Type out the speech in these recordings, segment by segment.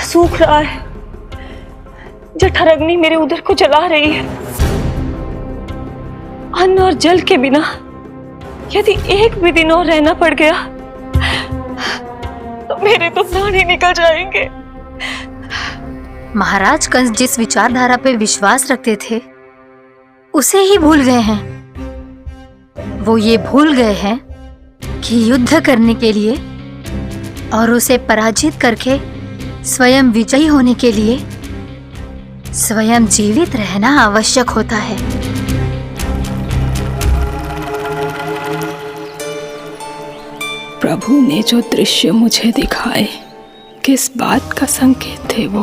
सूख रहा है। जठराग्नि मेरे उदर को जला रही है। अन्न और जल के बिना यदि एक भी दिन और रहना पड़ गया तो मेरे तो प्राण ही निकल जाएंगे। महाराज कंस जिस विचारधारा पे विश्वास रखते थे उसे ही भूल गए हैं। वो ये भूल गए हैं कि युद्ध करने के लिए और उसे पराजित करके स्वयं विजयी होने के लिए स्वयं जीवित रहना आवश्यक होता है। प्रभु ने जो दृश्य मुझे दिखाए, किस बात का संकेत थे वो?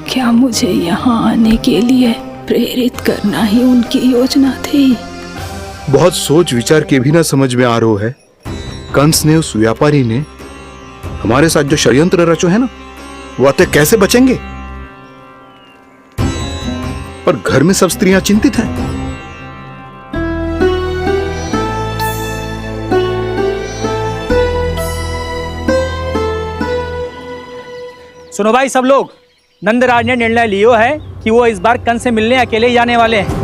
क्या मुझे यहाँ आने के लिए प्रेरित करना ही उनकी योजना थी? बहुत सोच विचार के भी ना समझ में आ रहा है। कंस ने, उस व्यापारी ने हमारे साथ जो षड्यंत्र रचो है ना, वो आते कैसे बचेंगे? पर घर में सब स्त्रियां चिंतित हैं। सुनो भाई सब लोग, नंदराज ने निर्णय लियो है कि वो इस बार कंस से मिलने अकेले ही जाने वाले हैं।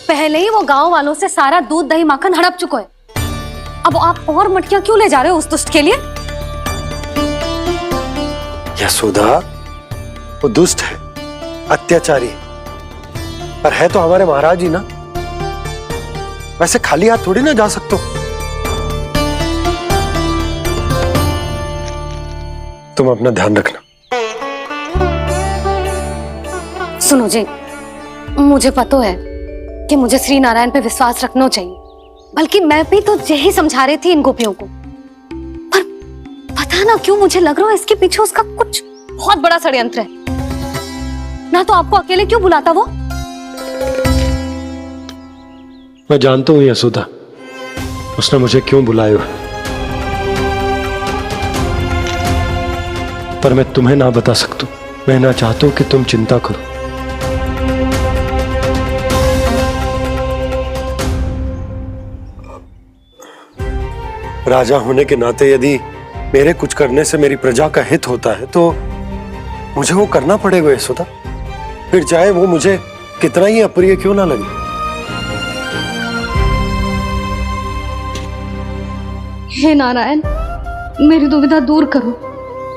पहले ही वो गांव वालों से सारा दूध दही माखन हड़प चुके हैं। अब आप और मटकियां क्यों ले जा रहे हो उस दुष्ट के लिए? यशोदा, वो दुष्ट है, अत्याचारी, पर है तो हमारे महाराज ही ना। वैसे खाली हाथ थोड़ी ना जा सकते हो। तुम अपना ध्यान रखना। सुनो जी, मुझे पता है कि मुझे श्री नारायण पे विश्वास रखना चाहिए, बल्कि मैं भी तो यही समझा रही थी इन गोपियों को। पर पता ना क्यों मुझे लग रहा है इसके पीछे उसका कुछ बहुत बड़ा षड्यंत्र है। ना तो आपको अकेले क्यों बुलाता वो? मैं जानता हूं यशोदा, उसने मुझे क्यों बुलाया, पर मैं तुम्हें ना बता सकता। मैं ना चाहता हूं कि तुम चिंता करो। राजा होने के नाते यदि मेरे कुछ करने से मेरी प्रजा का हित होता है तो मुझे वो करना पड़ेगा यशोदा, फिर चाहे वो मुझे कितना ही अप्रिय क्यों ना लगे। हे नारायण, मेरी दुविधा दूर करो।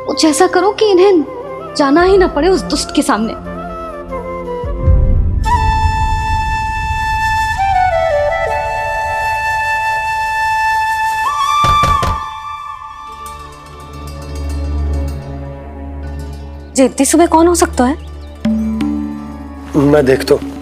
कुछ ऐसा करो कि इन्हें जाना ही ना पड़े उस दुष्ट के सामने। जी इतनी सुबह कौन हो सकता है? मैं देखता हूं।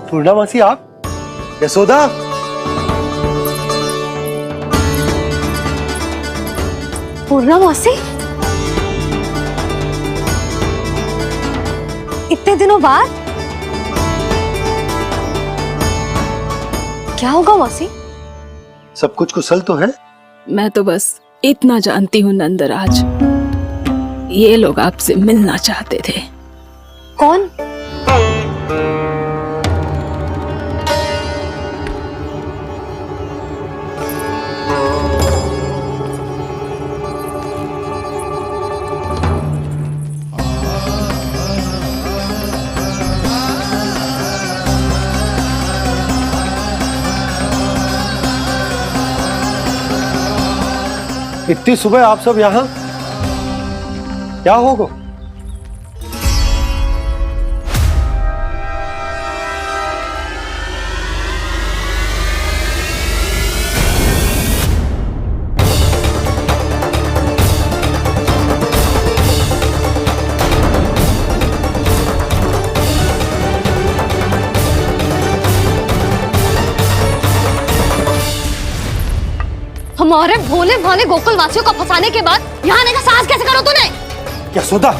पूर्णा मासी, आप? यशोदा, पूर्णा मासी, इतने दिनों बाद? क्या होगा मौसी? सब कुछ कुशल तो है? मैं तो बस इतना जानती हूँ नंदराज, ये लोग आपसे मिलना चाहते थे। कौन? इतनी सुबह आप सब यहाँ? क्या होगा? हमारे भोले भाले गोकुल वासियों को फंसाने के बाद यहाँ आने का साहस कैसे करो तूने? यशोदा,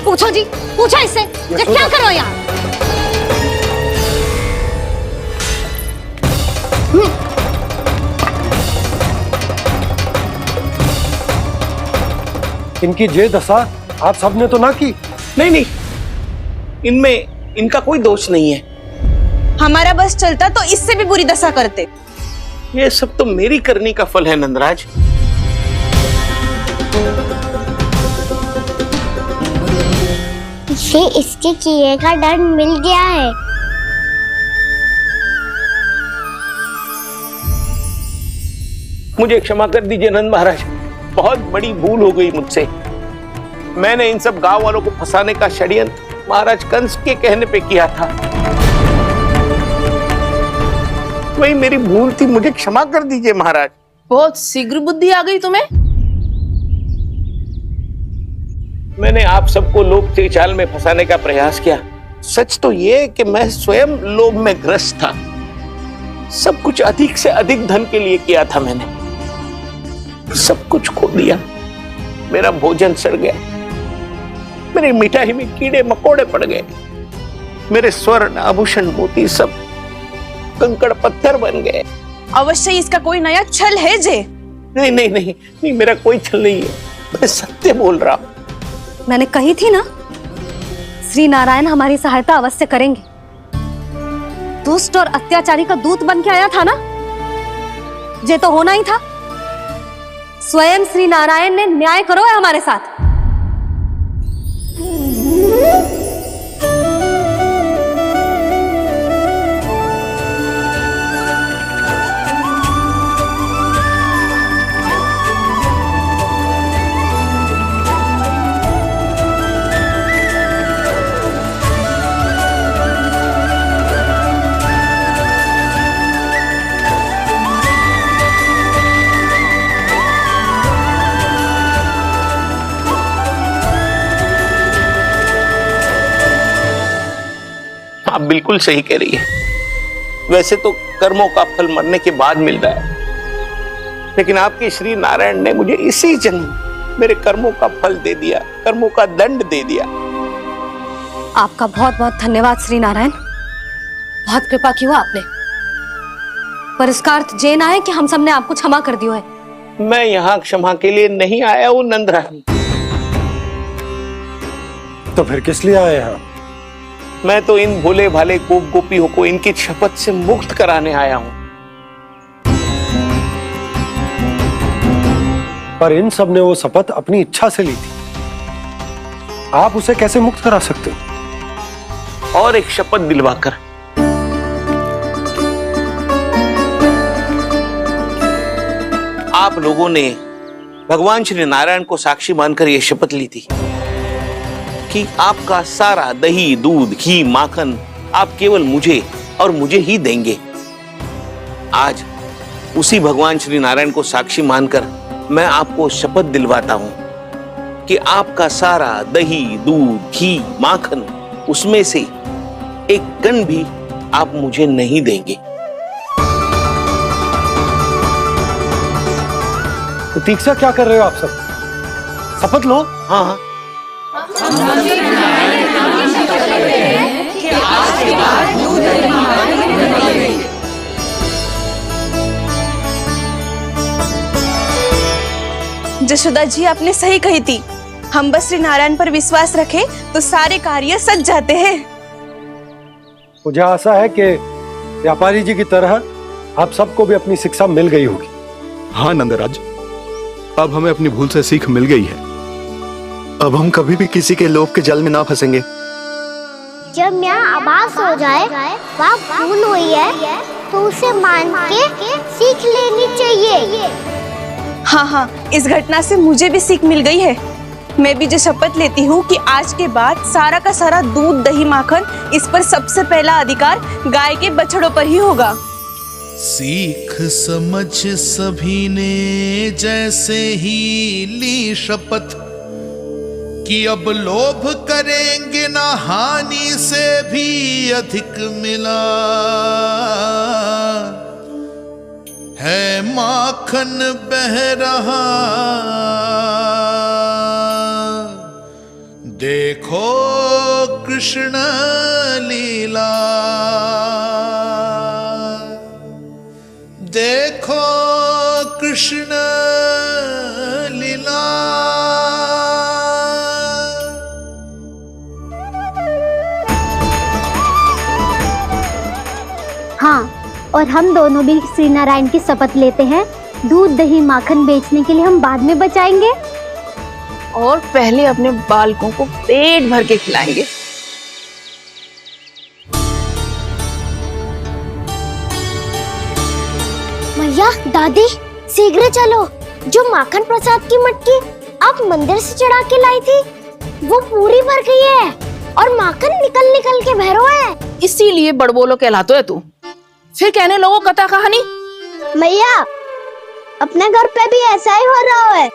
पूछो जी, पूछो इससे, ये क्या करो यहाँ? इनकी जे दशा आप सबने तो ना की। नहीं नहीं, इनमें इनका कोई दोष नहीं है। हमारा बस चलता तो इससे भी बुरी दशा करते। ये सब तो मेरी करनी का फल है नंदराज। इसे इसके किए का दंड मिल गया है। मुझे क्षमा कर दीजिए नंद महाराज, बहुत बड़ी भूल हो गई मुझसे। मैंने इन सब गांव वालों को फंसाने का षड्यंत्र महाराज कंस के कहने पे किया था। वही मेरी भूल थी, मुझे क्षमा कर दीजिए महाराज। बहुत शीघ्र बुद्धि आ गई तुम्हें। मैंने आप सबको लोभ के जाल में फंसाने का प्रयास किया। सच तो ये कि मैं स्वयं लोभ में ग्रस्त था। सब कुछ अधिक से अधिक धन के लिए किया था मैंने। सब कुछ खो दिया। मेरा भोजन सड़ गया, मेरी मिठाई में कीड़े मकोड़े पड़ गए, मेरे स्वर्ण आभूषण मोती सब कंकड़ पत्थर बन गए। अवश्य इसका कोई नया छल है जे। नहीं नहीं नहीं नहीं, मेरा कोई छल नहीं है, मैं सत्य बोल रहा हूं। मैंने कही थी ना, श्री नारायण हमारी सहायता अवश्य करेंगे। दुष्ट और अत्याचारी का दूत बन के आया था ना, ये तो होना ही था। स्वयं श्री नारायण ने न्याय करो है हमारे साथ। आप बिल्कुल सही कह रही है। वैसे तो कर्मों का फल मरने के बाद मिल रहा है, लेकिन आपके श्री नारायण ने मुझे इसी जन्म मेरे कर्मों का फल दे दिया, कर्मों का दंड दे दिया। आपका बहुत बहुत धन्यवाद श्री नारायण, बहुत कृपा की हो आपने। पर इसका अर्थ ये ना है कि हम सबने आपको क्षमा कर दियो है। मैं यहाँ क्षमा के लिए नहीं आया हूँ नंदरानी। तो फिर किस लिए आए हैं? मैं तो इन भोले भाले गोप गोपियों को इनकी शपथ से मुक्त कराने आया हूं। पर इन सब ने वो शपथ अपनी इच्छा से ली थी, आप उसे कैसे मुक्त करा सकते हो? और एक शपथ दिलवाकर। आप लोगों ने भगवान श्री नारायण को साक्षी मानकर यह शपथ ली थी कि आपका सारा दही, दूध, घी, माखन आप केवल मुझे और मुझे ही देंगे। आज उसी भगवान श्री नारायण को साक्षी मानकर मैं आपको शपथ दिलवाता हूं कि आपका सारा दही, दूध, घी, माखन उसमें से एक कण भी आप मुझे नहीं देंगे। प्रतीक्षा क्या कर रहे हो आप सब? शपथ लो। हाँ हाँ, जशोदा जी आपने सही कही थी। हम बस श्री नारायण पर विश्वास रखें तो सारे कार्य सज जाते हैं। मुझे आशा है कि व्यापारी जी की तरह आप सबको भी अपनी शिक्षा मिल गई होगी। हाँ नंदराज, अब हमें अपनी भूल से सीख मिल गई है। अब हम कभी भी किसी के लोभ के जाल में ना फंसेंगे। जब यहाँ आभास हो जाए वहाँ भूल हुई है तो उसे मान के सीख लेनी चाहिए। हाँ हाँ, इस घटना से मुझे भी सीख मिल गई है। मैं भी जो शपथ लेती हूँ कि आज के बाद सारा का सारा दूध, दही, माखन इस पर सबसे पहला अधिकार गाय के बछड़ों पर ही होगा। सीख समझ सभी ने जैसे ही ली शपथ कि अब लोभ करेंगे ना हानि से भी अधिक मिला है, माखन बह रहा देखो कृष्ण लीला, देखो कृष्ण लीला। और हम दोनों भी श्री नारायण की शपथ लेते हैं, दूध दही माखन बेचने के लिए हम बाद में बचाएंगे और पहले अपने बालकों को पेट भर के खिलाएंगे। मैया, दादी, शीघ्र चलो। जो माखन प्रसाद की मटकी आप मंदिर से चढ़ा के लाई थी, वो पूरी भर गई है और माखन निकल निकल के बह रहा है। इसीलिए बड़बोलो कहलातो है तू। फिर कहने लोगों कथा कहानी। मैया, अपने घर पे भी ऐसा ही हो रहा है।